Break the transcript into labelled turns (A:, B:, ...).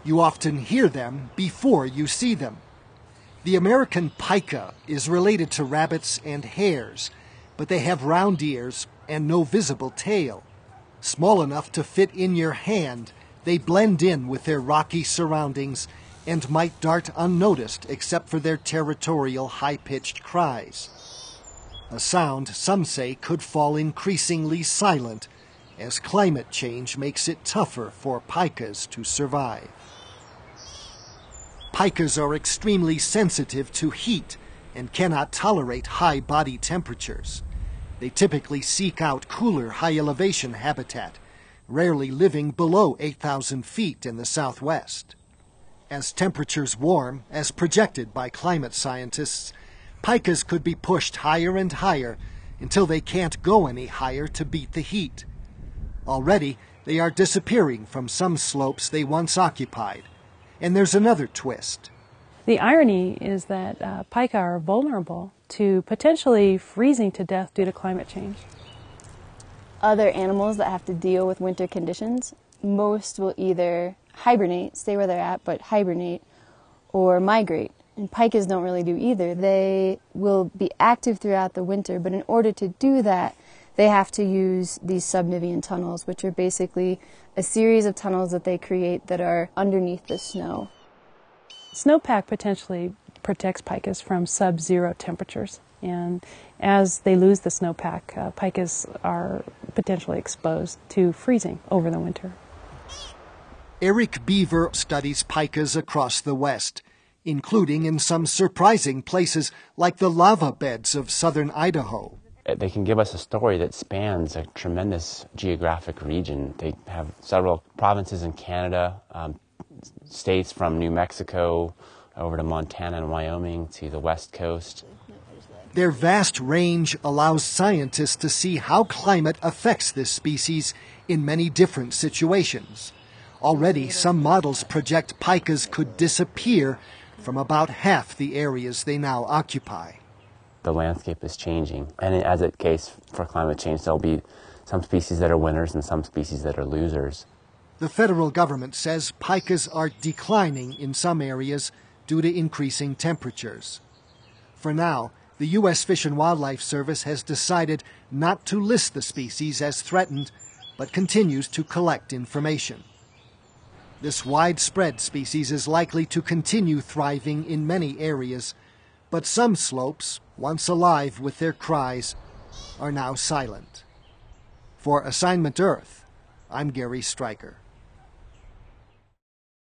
A: You often hear them before you see them. The American pika is related to rabbits and hares, but they have round ears and no visible tail. Small enough to fit in your hand, they blend in with their rocky surroundings and might dart unnoticed except for their territorial high-pitched cries. A sound some say could fall increasingly silent as climate change makes it tougher for pikas to survive. Pikas are extremely sensitive to heat and cannot tolerate high body temperatures. They typically seek out cooler, high-elevation habitat, rarely living below 8,000 feet in the southwest. As temperatures warm, as projected by climate scientists, pikas could be pushed higher and higher until they can't go any higher to beat the heat. Already, they are disappearing from some slopes they once occupied. And there's another twist.
B: The irony is that pika are vulnerable to potentially freezing to death due to climate change.
C: Other animals that have to deal with winter conditions, most will either hibernate, stay where they're at, but hibernate, or migrate. And pikas don't really do either. They will be active throughout the winter, but in order to do that, they have to use these subnivean tunnels, which are basically a series of tunnels that they create that are underneath the snow.
B: Snowpack potentially protects pikas from sub-zero temperatures, and as they lose the snowpack, pikas are potentially exposed to freezing over the winter.
A: Eric Beaver studies pikas across the West, including in some surprising places like the lava beds of southern Idaho.
D: They can give us a story that spans a tremendous geographic region. They have several provinces in Canada, states from New Mexico over to Montana and Wyoming to the West Coast.
A: Their vast range allows scientists to see how climate affects this species in many different situations. Already, some models project pikas could disappear from about half the areas they now occupy.
D: The landscape is changing, and as a case for climate change, there'll be some species that are winners and some species that are losers.
A: The federal government says pikas are declining in some areas due to increasing temperatures. For now, the U.S. Fish and Wildlife Service has decided not to list the species as threatened, but continues to collect information. This widespread species is likely to continue thriving in many areas, but some slopes, once alive with their cries, are now silent. For Assignment Earth, I'm Gary Stryker.